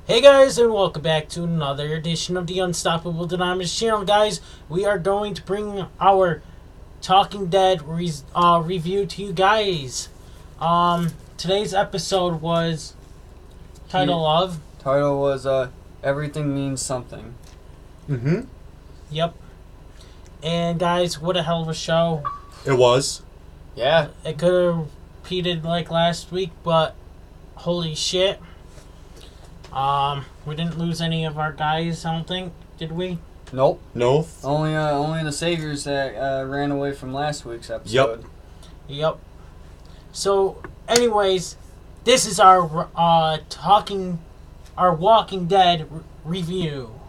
Hey guys, and welcome back to another edition of the Unstoppable Denominator channel. Guys, we are going to bring our Talking Dead review to you guys. Today's episode was Title was Everything Means Something. Mm-hmm. Yep. And guys, what a hell of a show. It was. Yeah. It could have repeated like last week, but holy shit. We didn't lose any of our guys, I don't think, did we? Nope. No. Only the saviors that ran away from last week's episode. Yep. So, anyways, this is our Walking Dead review.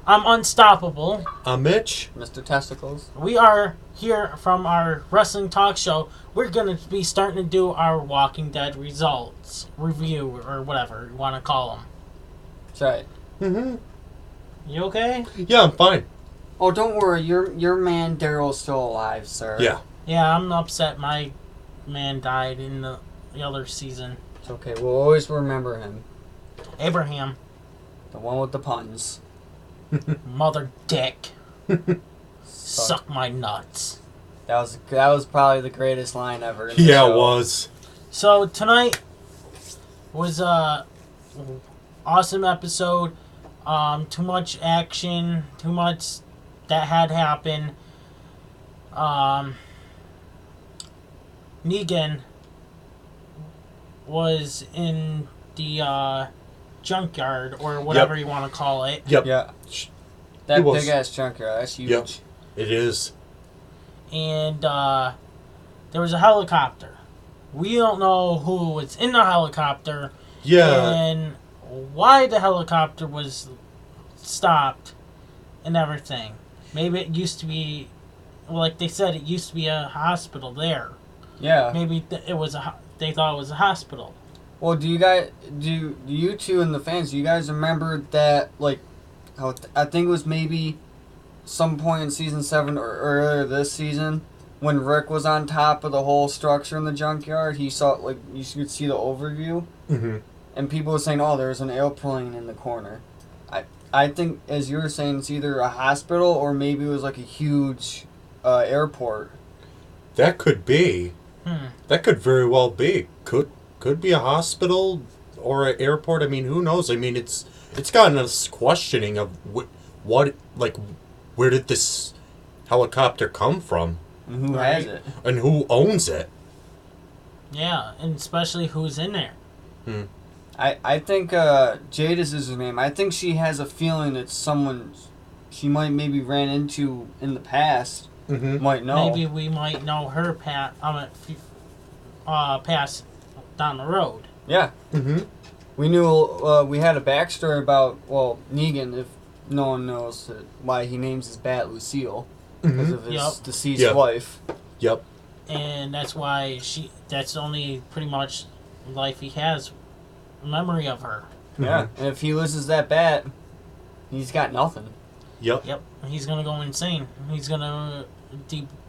I'm Unstoppable. I'm Mitch. Mr. Testicles. We are here from our wrestling talk show. We're going to be starting to do our Walking Dead results review, or whatever you want to call them. That's right. Mm-hmm. You okay? Yeah, I'm fine. Oh, don't worry. Your man Daryl's still alive, sir. Yeah. Yeah, I'm upset my man died in the other season. It's okay. We'll always remember him. Abraham. The one with the puns. Mother dick. Suck my nuts. That was probably the greatest line ever. Yeah, it was. So tonight was awesome episode. Too much action, too much that had happened. Negan was in the junkyard, or whatever you want to call it. Yep. Yeah. That big ass junkyard. That's huge. Yep. It is. And there was a helicopter. We don't know who was in the helicopter. Yeah. And why the helicopter was stopped and everything. Maybe it used to be, like they said, it used to be a hospital there. Yeah. Maybe they thought it was a hospital. Well, do you two and the fans, do you guys remember that, like, how I think it was maybe some point in season 7 or earlier this season when Rick was on top of the whole structure in the junkyard? He saw, like, you could see the overview. Mm-hmm. And people were saying, oh, there's an airplane in the corner. I think, as you were saying, it's either a hospital or maybe it was like a huge airport. That could be. That could very well be. Could be a hospital or an airport. I mean, who knows? I mean, it's gotten us questioning of what like, where did this helicopter come from? And who has it? And who owns it? Yeah, and especially who's in there. I think Jade is his name. I think she has a feeling that someone she might maybe ran into in the past might know. Maybe we might know her pass down the road. Yeah. Mm-hmm. We knew we had a backstory about Negan. If no one knows why he names his bat Lucille because of his deceased wife. Yep. And that's why that's the only pretty much life he has. Memory of her. Yeah, and if he loses that bat, he's got nothing. Yep. He's gonna go insane. He's gonna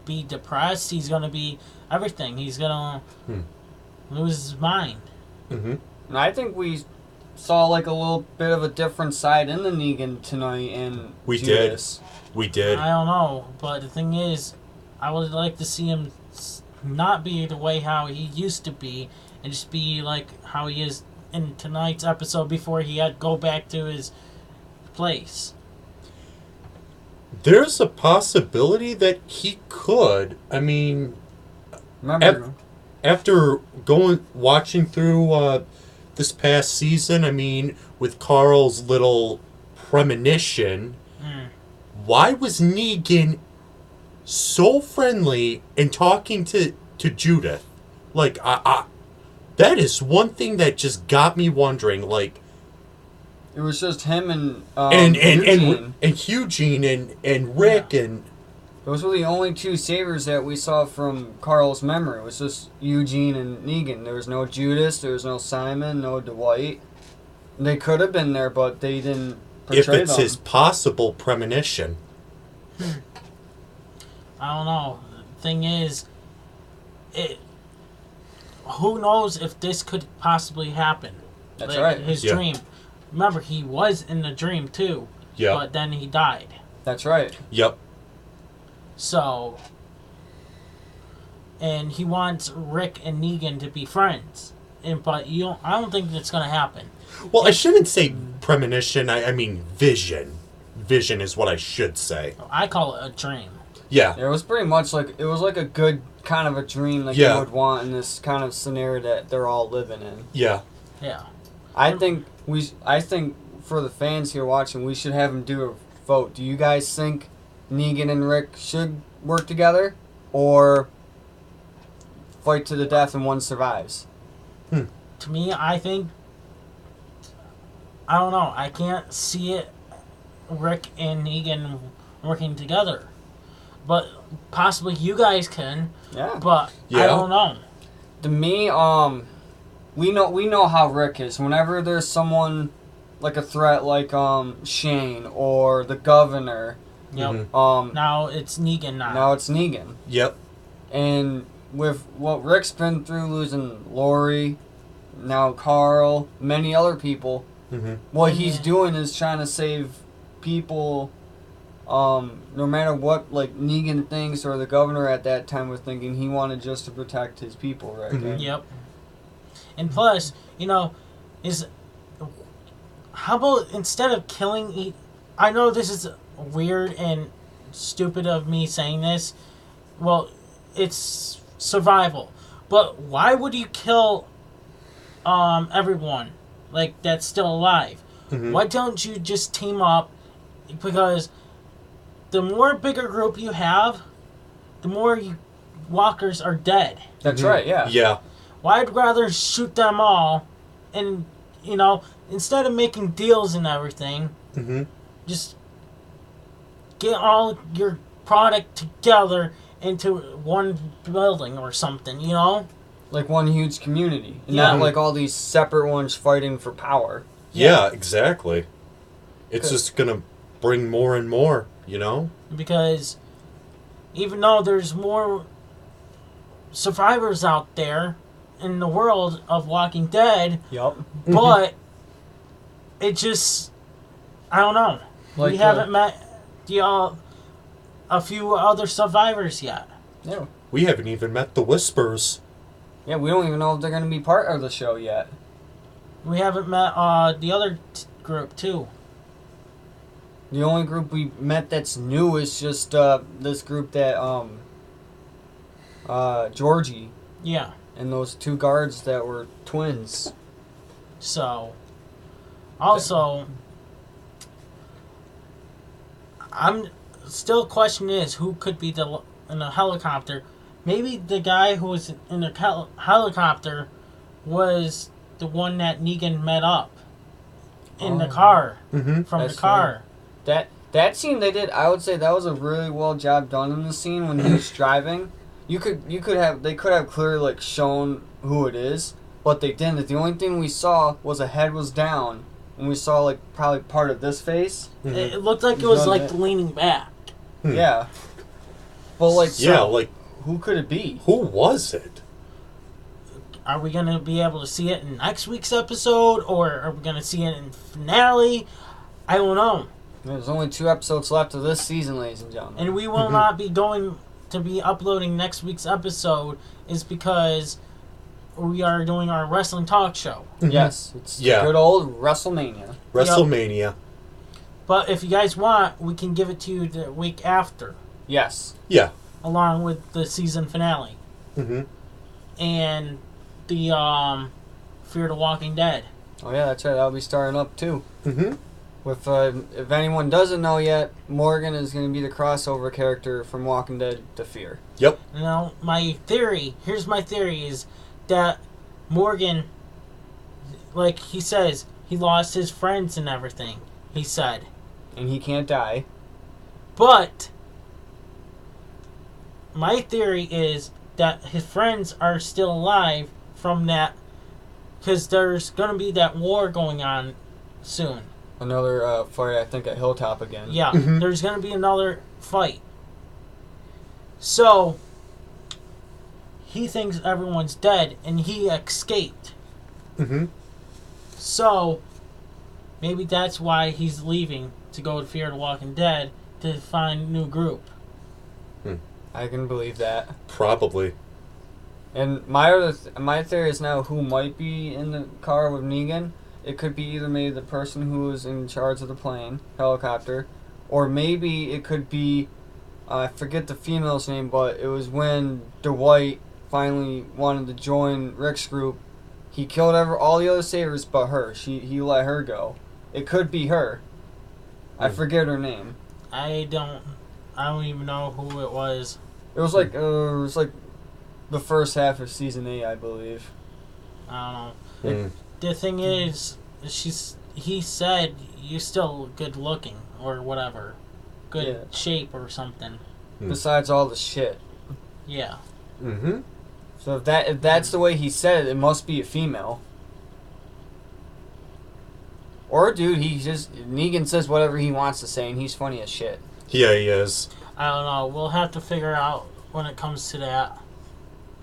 be depressed. He's gonna be everything. He's gonna lose his mind. Mm-hmm. And I think we saw like a little bit of a different side in the Negan tonight, and We Judas. did. I don't know, but the thing is, I would like to see him not be the way how he used to be, and just be like how he is in tonight's episode before he had to go back to his place. There's a possibility that he could. I mean, Remember, after watching through this past season, I mean, with Carl's little premonition, why was Negan so friendly and talking to Judith? Like, that is one thing that just got me wondering. Like, it was just him and Eugene and Rick and those were the only two savers that we saw from Carl's memory. It was just Eugene and Negan. There was no Judas, there was no Simon, no Dwight. They could have been there, but they didn't portray if it's them. his possible premonition. I don't know. The thing is, who knows if this could possibly happen? That's like, right. His Yeah. dream. remember, he was in the dream too. Yeah. But then he died. That's right. Yep. So, and he wants Rick and Negan to be friends. But I don't think that's gonna happen. Well, I shouldn't say premonition. I mean vision. Vision is what I should say. I call it a dream. Yeah. It was pretty much like a good kind of a dream that you would want in this kind of scenario that they're all living in. Yeah. Yeah. I think for the fans here watching, we should have them do a vote. Do you guys think Negan and Rick should work together, or fight to the death and one survives? To me, I think, I don't know. I can't see it, Rick and Negan working together. But possibly you guys can. Yeah. But Yeah. I don't know. To me, we know how Rick is. Whenever there's someone like a threat, like Shane or the governor. Yep. Mhm. Now it's Negan now. Now it's Negan. Yep. And with what Rick's been through, losing Lori, now Carl, many other people, Mm-hmm. what he's doing is trying to save people. No matter what, like Negan thinks or the governor at that time was thinking, he wanted just to protect his people, right? Mhm. Yep. And plus, how about instead of killing I know this is weird and stupid of me saying this. Well, it's survival. But why would you kill everyone like that's still alive? Mhm. Why don't you just team up? Because the more bigger group you have, the more walkers are dead. That's right. Yeah. Yeah. Well, I'd rather shoot them all, and instead of making deals and everything, Mm-hmm. just get all your product together into one building or something. Like one huge community, and Yeah. not like all these separate ones fighting for power. Yeah, exactly. It's Good. just gonna bring more and more, Because even though there's more survivors out there in the world of Walking Dead, Yup. but it just, I don't know. Like, We haven't met a few other survivors yet. Yeah. We haven't even met the Whispers. Yeah, we don't even know if they're going to be part of the show yet. We haven't met the other group too. The only group we met that's new is just this group that Georgie Yeah. and those two guards that were twins. So, also, I'm still question is who could be in a helicopter. Maybe the guy who was in the helicopter was the one that Negan met up in the car Mm-hmm. from That's the car. That scene they did, I would say that was a really well job done in the scene when he was driving. They could have clearly like shown who it is, but they didn't. The only thing we saw was a head was down, and we saw like probably part of this face. Mm-hmm. It looked like it was Done like it. leaning back. Hmm. Yeah. But like, Yeah, so, like, who could it be? who was it? Are we gonna be able to see it in next week's episode, or are we gonna see it in finale? I don't know. There's only 2 episodes left of this season, ladies and gentlemen. And we will not be going to be uploading next week's episode is because we are doing our wrestling talk show. Yes, it's Yeah. good old WrestleMania. WrestleMania. But if you guys want, we can give it to you the week after, Yes. Yeah. along with the season finale Mm-hmm. and the Fear the Walking Dead. Oh yeah, that's right. That'll be starting up too. Mm-hmm. With if anyone doesn't know yet, Morgan is going to be the crossover character from Walking Dead to Fear. Yep. Now, here's my theory, is that Morgan, like he says, he lost his friends and everything, he said. And he can't die. But my theory is that his friends are still alive from that, because there's going to be that war going on soon. Another fight, I think, at Hilltop again. Yeah, Mhm. there's going to be another fight. So, he thinks everyone's dead, and he escaped. Mm-hmm. So, Maybe that's why he's leaving to go to Fear the Walking Dead to find a new group. I can believe that. Probably. And my theory is now who might be in the car with Negan. It could be either maybe the person who was in charge of the plane, helicopter, or maybe it could be, I forget the female's name, but it was when Dwight finally wanted to join Rick's group. He killed all the other Savers but her. He let her go. It could be her. I forget her name. I don't even know who it was. It was like the first half of season 8, I believe. I don't know. The thing is, he said you're still good looking or whatever, good shape or something. Besides all the shit. Yeah. Mm-hmm. So if that's the way he said it, it must be a female. Or a dude, Negan says whatever he wants to say and he's funny as shit. Yeah, he is. I don't know. We'll have to figure out when it comes to that.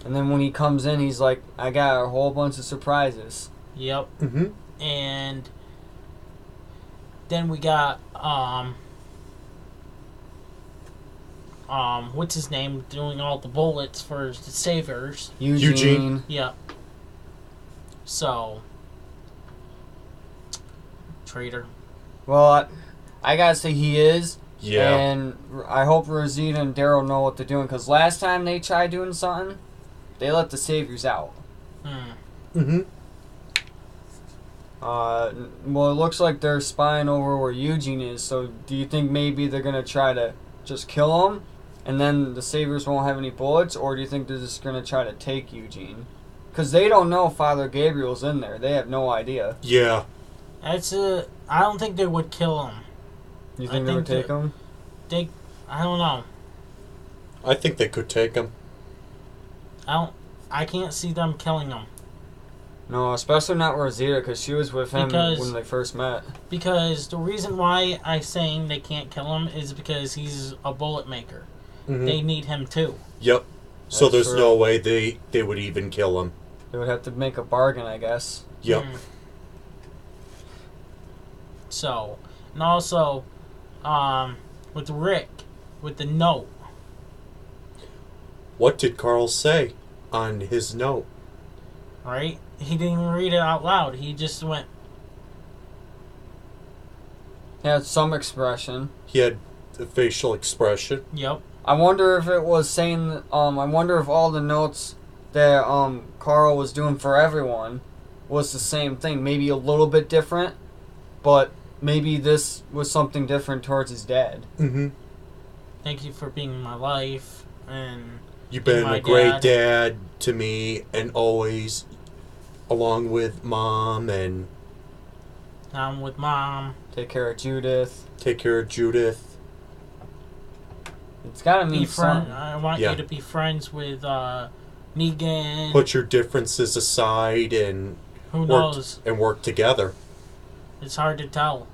And then when he comes in, he's like, I got a whole bunch of surprises. Yep. Mm-hmm. And then we got what's his name doing all the bullets for the Savers. Eugene. Yep. So traitor. Well, I gotta say he is. Yeah. And I hope Rosita and Daryl know what they're doing, because last time they tried doing something, they let the Saviors out. Mm-hmm. Well, it looks like they're spying over where Eugene is, so do you think maybe they're going to try to just kill him, and then the Saviors won't have any bullets, or do you think they're just going to try to take Eugene? Because they don't know Father Gabriel's in there. They have no idea. Yeah. I don't think they would kill him. You think they would take him? I don't know. I think they could take him. I can't see them killing him. No, especially not Rosita, because she was with him when they first met. Because the reason why I'm saying they can't kill him is because he's a bullet maker. Mm-hmm. They need him too. Yep. So That's there's true. no way they would even kill him. They would have to make a bargain, I guess. Yep. So, and also, with Rick, with the note. What did Carl say on his note? Right? He didn't even read it out loud. He just went. He had some expression. He had a facial expression. Yep. I wonder if it was saying, I wonder if all the notes that Carl was doing for everyone was the same thing. Maybe a little bit different, but maybe this was something different towards his dad. Mm-hmm. Thank you for being in my life, and You've been my a great dad. dad to me, and always, along with Mom, and I'm with Mom. Take care of Judith. take care of Judith. It's gotta mean something. I want you to be friends with Negan. Put your differences aside and Who knows? work together. It's hard to tell.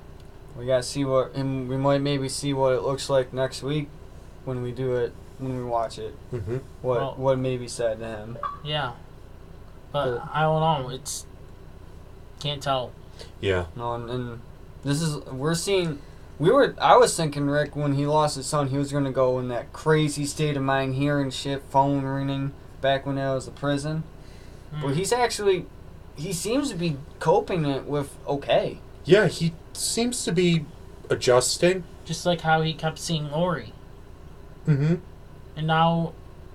We gotta see and we might maybe see what it looks like next week when we do it, when we watch it. Mm-hmm. What may be said to him. Yeah. But I don't know. Can't tell. Yeah. No, and this is I was thinking Rick, when he lost his son, he was gonna go in that crazy state of mind, hearing shit, phone ringing back when that was the prison. But he seems to be coping it with okay. Yeah, he seems to be adjusting. Just like how he kept seeing Lori. Mm-hmm. And now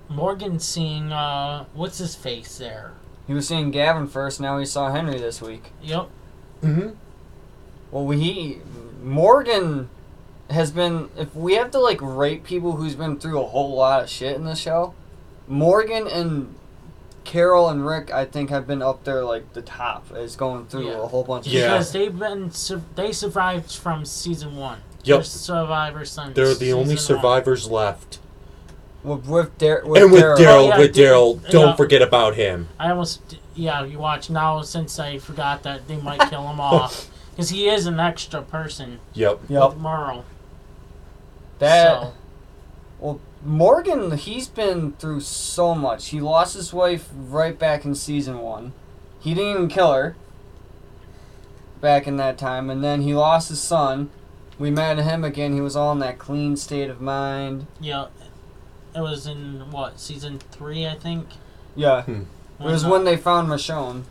Morgan's seeing, what's his face there? He was seeing Gavin first, now he saw Henry this week. Yep. Mm-hmm. Well, Morgan has been, if we have to, rate people who's been through a whole lot of shit in this show, Morgan and Carol and Rick, I think, have been up there, the top, as going through a whole bunch of shit. Because they survived from season 1. Yep. They're survivors since They're the only season 1. survivors left. With Daryl. Don't forget about him. I almost, you watch now since I forgot that they might kill him off. Because he is an extra person. Yep. With Merle. Well, Morgan, he's been through so much. He lost his wife right back in season 1. He didn't even kill her. back in that time, and then he lost his son. We met him again. He was all in that clean state of mind. Yeah. It was in, season 3, I think? Yeah. It was when they found Michonne.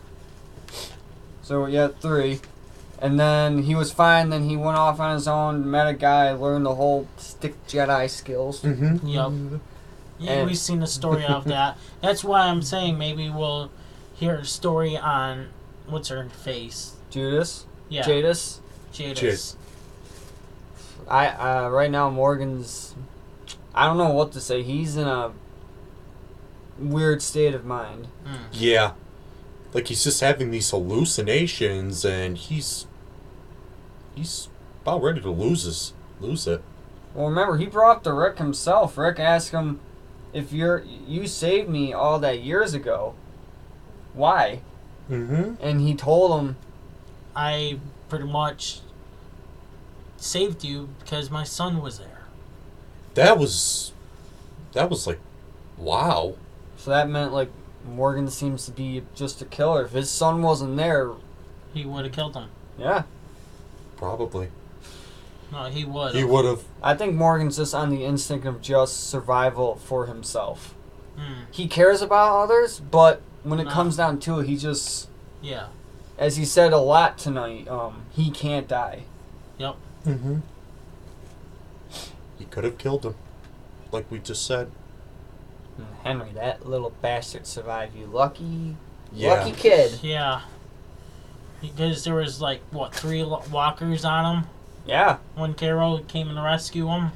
So, yeah, 3. And then he was fine. Then he went off on his own, met a guy, learned the whole stick Jedi skills. Mm-hmm. Yep. Yeah, And- we've seen the story of that. That's why I'm saying maybe we'll hear a story on, what's her face? Judas? Yeah. Jadis? Jadis. Right now, Morgan's... I don't know what to say. He's in a weird state of mind. Yeah. Like, he's just having these hallucinations, and he's about ready to lose it. Well, remember, he brought up to Rick himself. Rick asked him, if you saved me all that years ago, why? Mm-hmm. And he told him, I pretty much saved you because my son was there. That was like, wow. so that meant, like, Morgan seems to be just a killer. If his son wasn't there, He would have killed him. yeah. Probably. No, he would. He would have. I think Morgan's just on the instinct of just survival for himself. Mm, He cares about others, but when it No. comes down to it, he just, yeah. as he said a lot tonight, he can't die. Yep. Mm-hmm. He could have killed him, like we just said. Henry, that little bastard survived you. Lucky Yeah. kid. Yeah. Because there was, 3 walkers on him Yeah. when Carol came in to rescue him.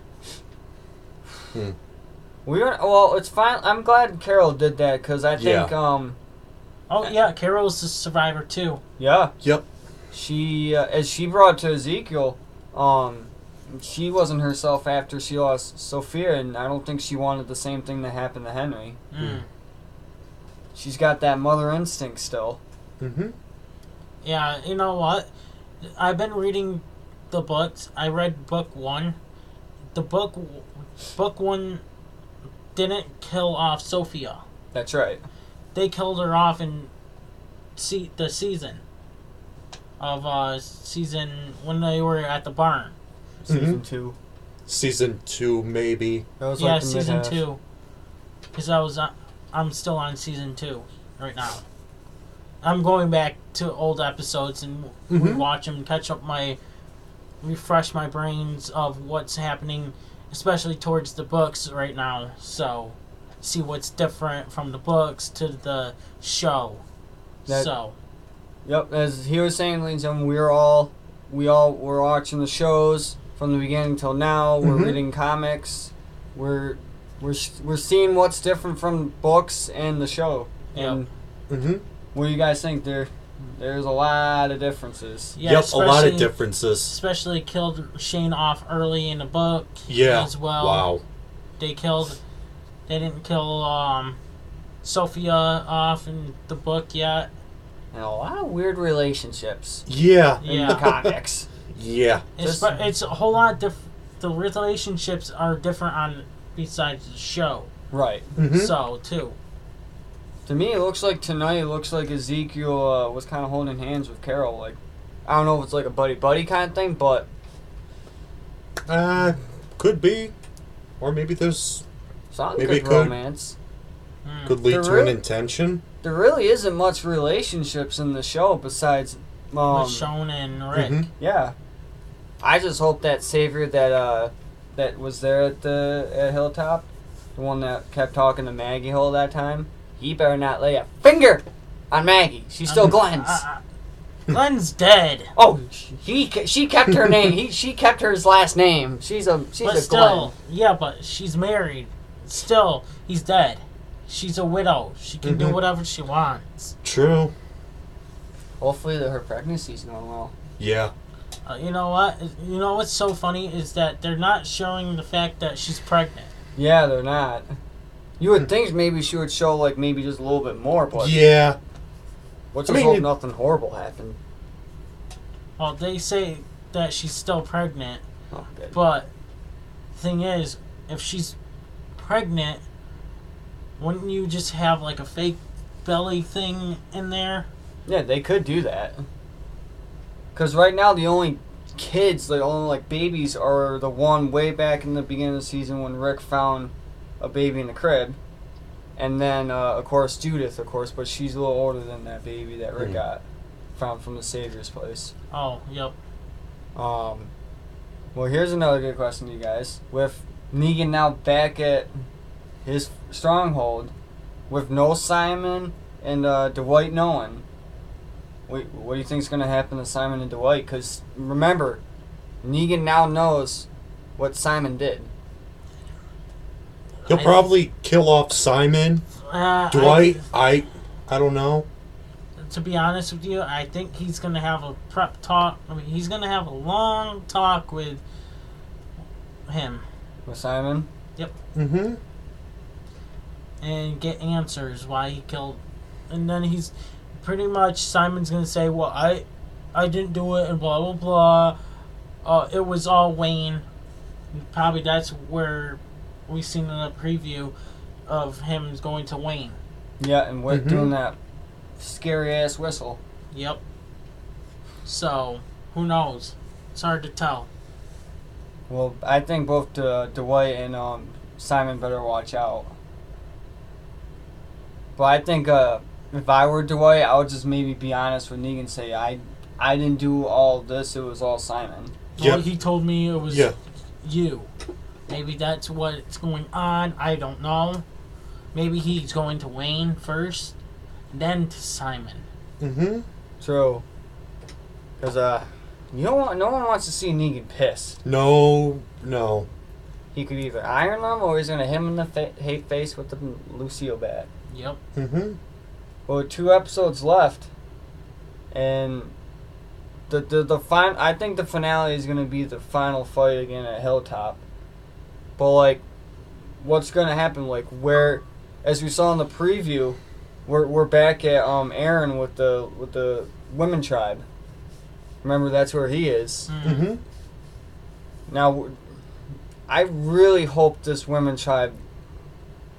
It's fine. I'm glad Carol did that, because I think, Oh, yeah, Carol's the survivor, too. yeah. Yep. She, as she brought to Ezekiel, she wasn't herself after she lost Sophia, and I don't think she wanted the same thing to happen to Henry. Mm. She's got that mother instinct still. Mm-hmm. Yeah, you know what? I've been reading the books. I read book 1. The book 1 didn't kill off Sophia. That's right. They killed her off in the season of season when they were at the barn. Season 2. Season 2, maybe. That was Yeah, like the season mid-half. 2. Because I'm still on season 2 right now. I'm going back to old episodes and rewatch them, refresh my brains of what's happening, especially towards the books right now. So, see what's different from the books to the show. Yep, as he was saying, ladies and gentlemen, we all were watching the shows from the beginning till now. We're reading comics. We're seeing what's different from books and the show. Yep. And what do you guys think? There's a lot of diffedifferences. Yeah, Yep, a lot of especially- differences. Especially killed Shane off early in the book. Yeah. As well. Wow. They didn't kill Sophia off in the book yet. And a lot of weird relationships Yeah. in Yeah. the comics. Yeah. It's a whole lot the relationships are different besides the show. Right. Mhm. So too. To me, it looks like Ezekiel was kind of holding hands with Carol. Like, I don't know if it's like a buddy-buddy kind of thing, but Could be. Or maybe there's... something Maybe good it could. romance. Could lead There to an really- intention. There really isn't much relationships in the show besides, Michonne and Rick. Mhm. yeah. I just hope that savior that was there at Hilltop, the one that kept talking to Maggie all that time, he better not lay a finger on Maggie. She's still Glenn's. Glenn's dead. Oh, she kept her name. She kept her last name. She's a But Glenn. still, yeah, but she's married. Still, he's dead. She's a widow. She can do whatever she wants. True. Hopefully her pregnancy's going well. Yeah. You know what? You know what's so funny is that they're not showing the fact that she's pregnant. Yeah, they're not. You would think maybe she would show like maybe just a little bit more, but Yeah. let's I just mean, hope nothing horrible happened. Well, they say that she's still pregnant, Oh, good. but the thing is, if she's pregnant, wouldn't you just have like a fake belly thing in there? Yeah, they could do that. Because right now the only kids, the only like babies, are the one way back in the beginning of the season when Rick found a baby in the crib, and then of course Judith, of course, but she's a little older than that baby that Rick got found from the Savior's place. Oh, yep. Well, here's another good question to you guys. With Negan now back at his stronghold, with no Simon and Dwight knowing, what do you think is going to happen to Simon and Dwight? Because remember, Negan now knows what Simon did. He'll probably kill off Simon. Dwight, I don't know. To be honest with you, I think he's going to have a prep talk. I mean, he's going to have a long talk with him. With Simon? Yep. Mm-hmm. And get answers why he killed. And then he's pretty much, Simon's going to say, well, I didn't do it and blah, blah, blah. It was all Wayne. Probably that's where we've seen in a preview of him going to Wayne. Yeah, and we're doing that scary ass whistle. Yep. So, who knows? It's hard to tell. Well, I think both Dwight and Simon better watch out. But I think if I were Dwight, I would just maybe be honest with Negan and say, I didn't do all this, it was all Simon. Well, he told me it was you. Maybe that's what's going on. I don't know. Maybe he's going to Wayne first, then to Simon. Mm-hmm. True. Because no one wants to see Negan pissed. No. He could either iron them or he's going to hit him in the hate face with the Lucille bat. Yep. Mm-hmm. Well, 2 episodes left, and I think the finale is going to be the final fight again at Hilltop. But like, what's going to happen? Like, where, as we saw in the preview, we're back at Aaron with the women tribe. Remember, that's where he is. Mm-hmm. Now, I really hope this women tribe.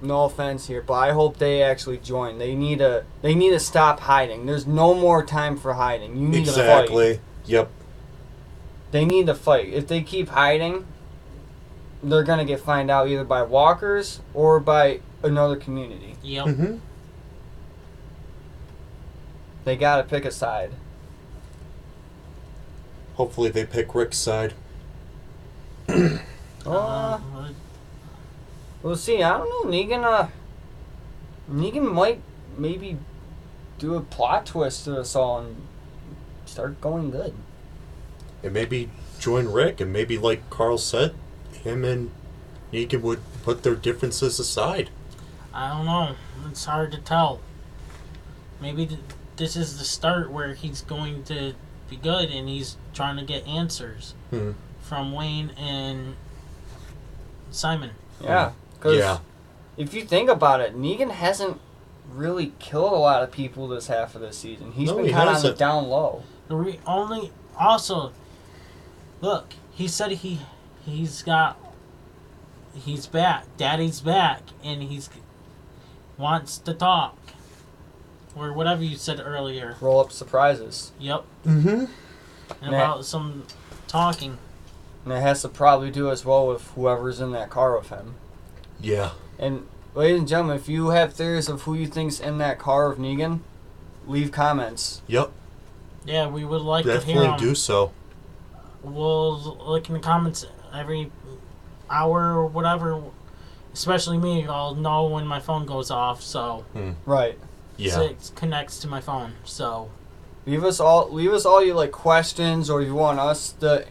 No offense here, but I hope they actually join. They need to stop hiding. There's no more time for hiding. You need to fight. Exactly. Yep. They need to fight. If they keep hiding, they're gonna get found out either by walkers or by another community. Yep. Mm-hmm. They gotta pick a side. Hopefully they pick Rick's side. We'll see. I don't know. Negan might maybe do a plot twist to us all and start going good. And maybe join Rick, and maybe, like Carl said, him and Negan would put their differences aside. I don't know. It's hard to tell. Maybe this is the start where he's going to be good and he's trying to get answers from Wayne and Simon. Yeah. Because if you think about it, Negan hasn't really killed a lot of people this half of the season. He's been kind of on the down low. Look, he said he's back. Daddy's back, and he's wants to talk, or whatever you said earlier. Roll up surprises. Yep. Mm-hmm. And about some talking. And it has to probably do as well with whoever's in that car with him. Yeah. And ladies and gentlemen, if you have theories of who you think's in that car with Negan, leave comments. Yep. Yeah, we would like to hear Definitely them. do so. We'll look in the comments every hour or whatever. Especially me, I'll know when my phone goes off. So right. Yeah. So it connects to my phone. So leave us all your like questions, or if you want us to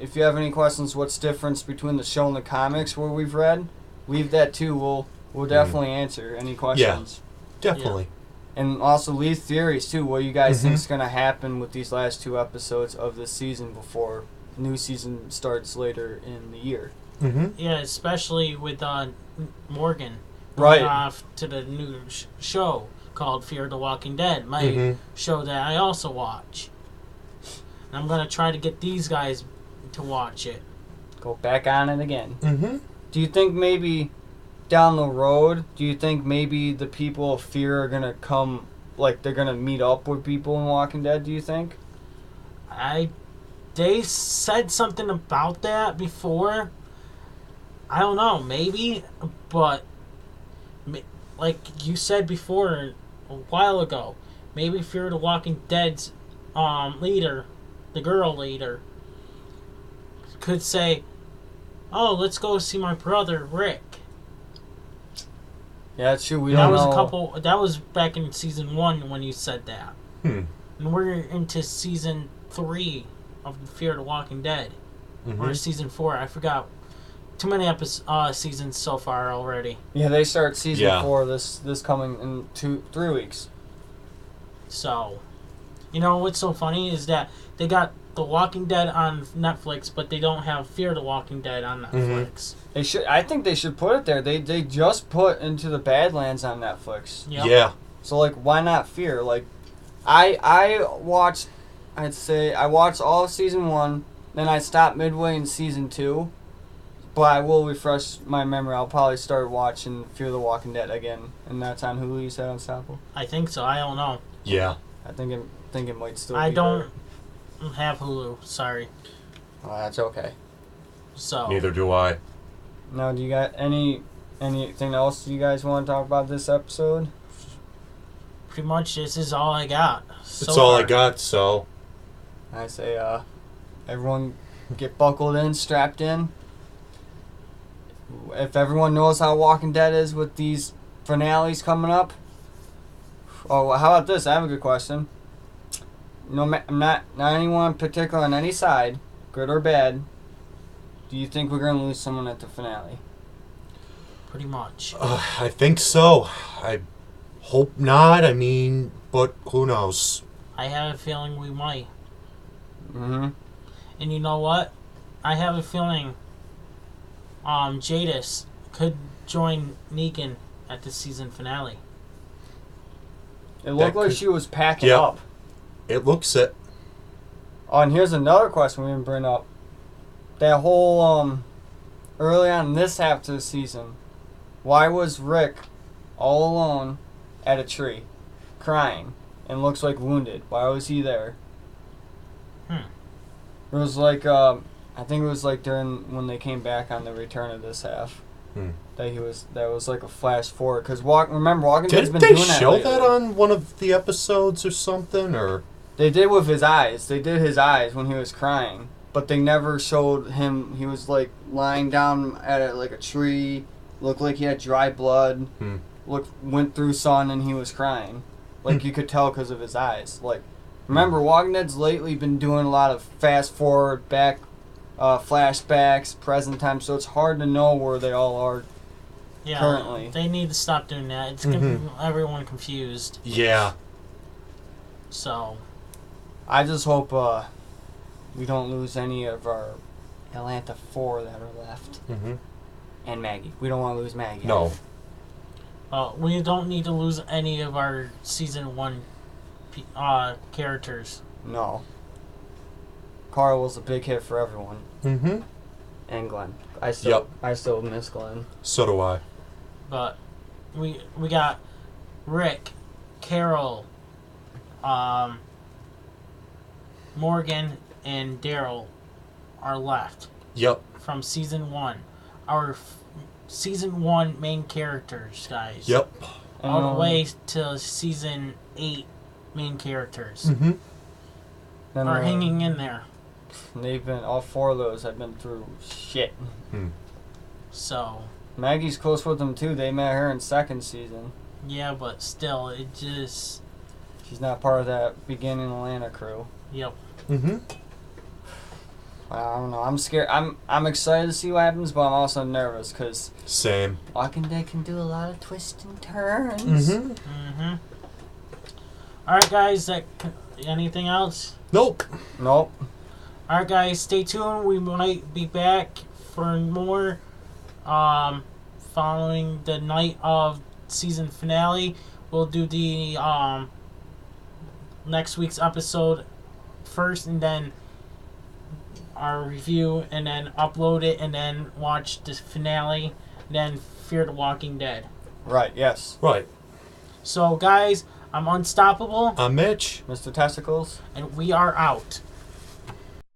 if you have any questions, what's the difference between the show and the comics where we've read, leave that too. We'll definitely answer any questions. Yeah, definitely. And also leave theories too. What you guys think is going to happen with these last 2 episodes of this season before the new season starts later in the year. Mm-hmm. yeah, especially with Morgan Right. going off to the new show called Fear the Walking Dead, my show that I also watch. And I'm gonna try to get these guys to watch it. Go back on it again. Mm-hmm. Do you think maybe down the road, the people of Fear are going to come, like they're going to meet up with people in Walking Dead, do you think? They said something about that before. I don't know, maybe, but like you said before a while ago, maybe Fear the Walking Dead's leader, the girl leader, could say, "Oh, let's go see my brother Rick." Yeah, it's true. We That don't was know. That was back in season 1 when you said that. Hmm. And we're into season 3 of Fear the Walking Dead, or season 4. I forgot. Too many seasons so far already. Yeah, they start season Yeah. 4 this coming in 3 weeks. So, you know what's so funny is that they got The Walking Dead on Netflix, but they don't have Fear the Walking Dead on Netflix. They should. I think they should put it there. They just put Into the Badlands on Netflix. Yep. Yeah. So like, why not Fear? Like, I watched. I'd say I watched all of season 1. Then I stopped midway in season 2. But I will refresh my memory. I'll probably start watching Fear the Walking Dead again, and that's on Hulu. You said Unstoppable. I think so. I don't know. Yeah. I think it might still. I be don't have Hulu. Sorry. there. Oh, that's okay. So Neither do I. Now, do you got anything else you guys want to talk about this episode? pretty much this is all I got. That's all I got, so. I say, everyone get buckled in, strapped in. If everyone knows how Walking Dead is with these finales coming up. Oh, how about this? I have a good question. I'm not anyone particular on any side, good or bad. Do you think we're going to lose someone at the finale? Pretty much. I think so. I hope not. I mean, but who knows? I have a feeling we might. Mm-hmm. And you know what? I have a feeling Jadis could join Negan at the season finale. It looked like she was packing Yep. up. It looks it. Oh, and here's another question we didn't bring up. That whole, early on in this half of the season, why was Rick all alone at a tree, crying, and looks like wounded? Why was he there? It was like, I think it was like during when they came back on the return of this half. That was like a flash forward. Because remember, Walking Dead's Didn't been they doing that show lately. that on one of the episodes or something? Or They did with his eyes. They did his eyes when he was crying. But they never showed him. He was like lying down at like a tree. Looked like he had dry blood. Went through sun and he was crying. Like you could tell because of his eyes. Like, remember, Walking Dead's lately been doing a lot of fast forward, back, flashbacks, present time. So it's hard to know where they all are. Yeah, Currently. they need to stop doing that. It's getting everyone confused. yeah, So, I just hope we don't lose any of our Atlanta 4 that are left. And Maggie. We don't want to lose Maggie. no, we don't need to lose any of our season 1 characters. No. Carl was a big hit for everyone. And Glenn. I still miss Glenn. So do I. But we got Rick, Carol, Morgan, and Daryl are left Yep. from season 1. Our season 1 main characters, guys. Yep. All the way to season 8 main characters Then, are hanging in there. They've been, all 4 of those have been through shit. So, Maggie's close with them too. They met her in 2nd season. yeah, but still, it just... She's not part of that beginning Atlanta crew. Yep. I don't know. I'm scared. I'm excited to see what happens, but I'm also nervous because Same. Walking Dead can do a lot of twists and turns. Alright, guys, anything else? Nope. Nope. Alright, guys, stay tuned. We might be back for more following the night of season finale. We'll do the next week's episode first, and then our review, and then upload it, and then watch the finale, and then Fear the Walking Dead. Right, yes. Right. So, guys, I'm Unstoppable, I'm Mitch. Mr. Testicles. and we are out.